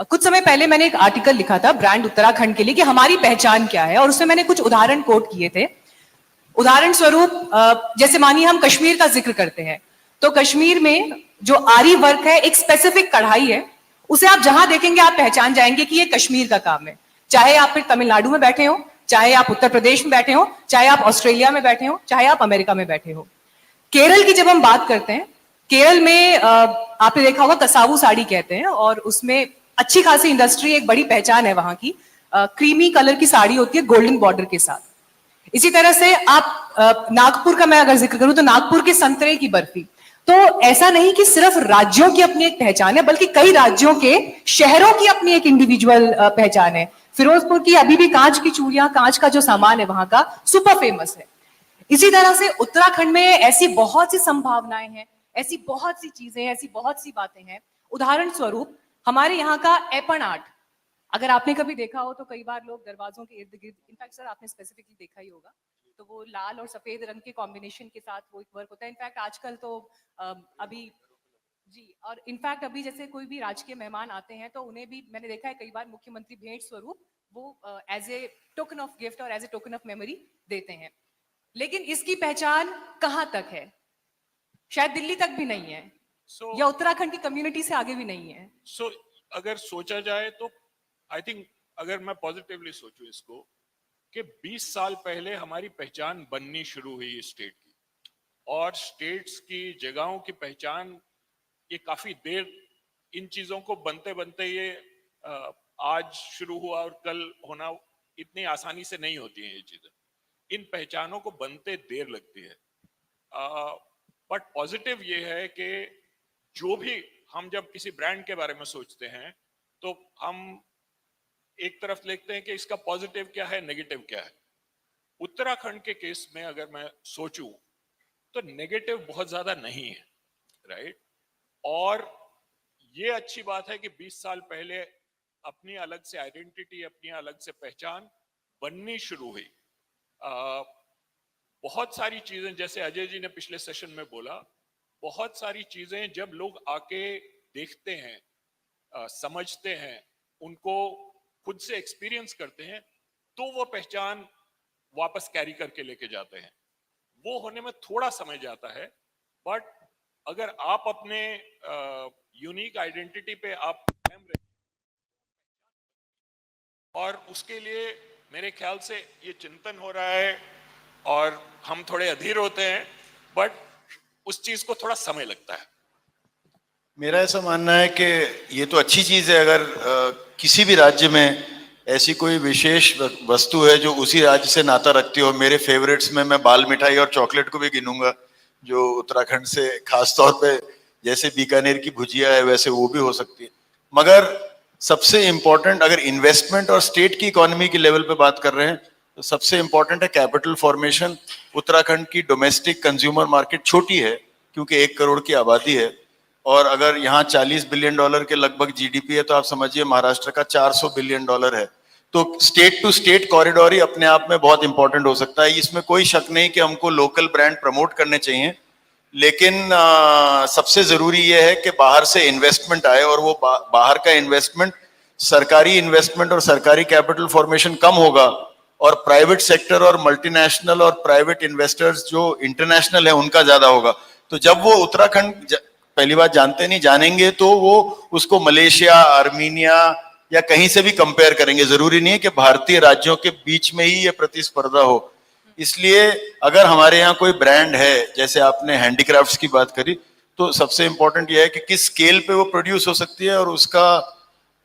कुछ समय पहले मैंने एक आर्टिकल लिखा था ब्रांड उत्तराखंड के लिए कि हमारी पहचान क्या है, और उसमें मैंने कुछ उदाहरण कोट किए थे। उदाहरण स्वरूप जैसे मानिए हम कश्मीर का जिक्र करते हैं, तो कश्मीर में जो आरी वर्क है, एक स्पेसिफिक कढ़ाई है, उसे आप जहां देखेंगे आप पहचान जाएंगे कि ये कश्मीर का काम है। चाहे आप फिर तमिलनाडु में बैठे हो, चाहे आप उत्तर प्रदेश में बैठे हो, चाहे आप ऑस्ट्रेलिया में बैठे हो, चाहे आप अमेरिका में बैठे हो। केरल की जब हम बात करते हैं, केरल में आपने देखा होगा कसावू साड़ी कहते हैं, और उसमें अच्छी खासी इंडस्ट्री, एक बड़ी पहचान है वहां की। क्रीमी कलर की साड़ी होती है गोल्डन बॉर्डर के साथ। इसी तरह से आप नागपुर का मैं अगर जिक्र करूं तो नागपुर के संतरे की बर्फी। तो ऐसा नहीं कि सिर्फ राज्यों की अपनी एक पहचान है, बल्कि कई राज्यों के शहरों की अपनी एक इंडिविजुअल पहचान है। फिरोजपुर की अभी भी कांच की चूड़ियां, कांच का जो सामान है वहां का सुपर फेमस है। इसी तरह से उत्तराखंड में ऐसी बहुत सी संभावनाएं हैं, ऐसी बहुत सी चीजें, ऐसी बहुत सी बातें हैं। उदाहरण स्वरूप हमारे यहाँ का एपन आर्ट, अगर आपने कभी देखा हो तो कई बार लोग दरवाजों के इर्द गिर्द, इनफैक्ट सर आपने स्पेसिफिकली देखा ही होगा, तो वो लाल और सफेद रंग के कॉम्बिनेशन के साथ वो एक वर्क होता है। इनफैक्ट आजकल तो अभी जी, और इनफैक्ट अभी जैसे कोई भी राजकीय मेहमान आते हैं तो उन्हें भी मैंने देखा है कई बार मुख्यमंत्री भेंट स्वरूप वो as a token of gift और as a token of memory देते हैं। लेकिन इसकी पहचान कहां तक है? शायद दिल्ली तक भी नहीं है, या उत्तराखंड की कम्युनिटी से आगे भी नहीं है। अगर सोचा जाए तो आई थिंक, अगर मैं पॉजिटिवली सोचूं इसको, कि 20 साल पहले हमारी पहचान बननी शुरू हुई स्टेट की, और स्टेट्स की जगहों की पहचान ये काफी देर, इन चीजों को बनते बनते ये आज शुरू हुआ और कल होना इतनी आसानी से नहीं होती है ये चीजें। इन पहचानों को बनते देर लगती है। बट पॉजिटिव ये है कि जो भी हम जब किसी ब्रांड के बारे में सोचते हैं तो हम एक तरफ देखते हैं कि इसका पॉजिटिव क्या है, नेगेटिव क्या है। उत्तराखंड के केस में अगर मैं सोचूं तो नेगेटिव बहुत ज्यादा नहीं है, राइट। और ये अच्छी बात है कि 20 साल पहले अपनी अलग से आइडेंटिटी, अपनी अलग से पहचान बननी शुरू हुई। बहुत सारी चीजें, जैसे अजय जी ने पिछले सेशन में बोला, बहुत सारी चीजें जब लोग आके देखते हैं, समझते हैं, उनको खुद से एक्सपीरियंस करते हैं, तो वो पहचान वापस कैरी करके लेके जाते हैं। वो होने में थोड़ा समय जाता है, बट अगर आप अपने यूनिक आइडेंटिटी पे आप कायम रहे, और उसके लिए मेरे ख्याल से ये चिंतन हो रहा है और हम थोड़े अधीर होते हैं, बट उस चीज को थोड़ा समय लगता है। मेरा ऐसा मानना है कि ये तो अच्छी चीज है अगर किसी भी राज्य में ऐसी कोई विशेष वस्तु है जो उसी राज्य से नाता रखती हो। मेरे फेवरेट्स में मैं बाल मिठाई और चॉकलेट को भी गिनूंगा, जो उत्तराखंड से खास तौर पे, जैसे बीकानेर की भुजिया है वैसे वो भी हो सकती है। मगर सबसे इंपॉर्टेंट, अगर इन्वेस्टमेंट और स्टेट की इकोनॉमी की लेवल पे बात कर रहे हैं तो सबसे इंपॉर्टेंट है कैपिटल फॉर्मेशन। उत्तराखंड की डोमेस्टिक कंज्यूमर मार्केट छोटी है क्योंकि 1 करोड़ की आबादी है, और अगर यहाँ $40 बिलियन के लगभग जीडीपी है तो आप समझिए महाराष्ट्र का $400 बिलियन है। तो स्टेट टू स्टेट कॉरिडोर ही अपने आप में बहुत इंपॉर्टेंट हो सकता है। इसमें कोई शक नहीं कि हमको लोकल ब्रांड प्रमोट करने चाहिए, लेकिन सबसे जरूरी यह है कि बाहर से इन्वेस्टमेंट आए, और वो बाहर का इन्वेस्टमेंट, सरकारी इन्वेस्टमेंट और सरकारी कैपिटल फॉर्मेशन कम होगा, और प्राइवेट सेक्टर और मल्टीनेशनल और प्राइवेट इन्वेस्टर्स जो इंटरनेशनल है उनका ज्यादा होगा। तो जब वो उत्तराखंड पहली बात जानते नहीं, जानेंगे तो वो उसको मलेशिया, आर्मीनिया या कहीं से भी कंपेयर करेंगे। जरूरी नहीं है कि भारतीय राज्यों के बीच में ही ये प्रतिस्पर्धा हो। इसलिए अगर हमारे यहाँ कोई ब्रांड है, जैसे आपने हैंडीक्राफ्ट्स की बात करी, तो सबसे इंपॉर्टेंट यह है कि किस स्केल पे वो प्रोड्यूस हो सकती है और उसका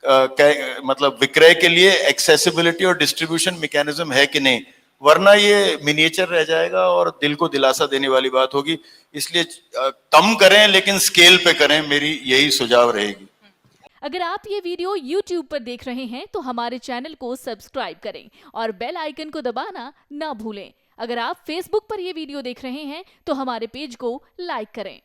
मतलब विक्रय के लिए एक्सेसिबिलिटी और डिस्ट्रीब्यूशन मैकेनिज्म है कि नहीं, वरना ये मिनिएचर रह जाएगा और दिल को दिलासा देने वाली बात होगी। इसलिए कम करें लेकिन स्केल पे करें, मेरी यही सुझाव रहेगी। अगर आप ये वीडियो YouTube पर देख रहे हैं तो हमारे चैनल को सब्सक्राइब करें और बेल आइकन को दबाना ना भूलें। अगर आप Facebook पर ये वीडियो देख रहे हैं तो हमारे पेज को लाइक करें।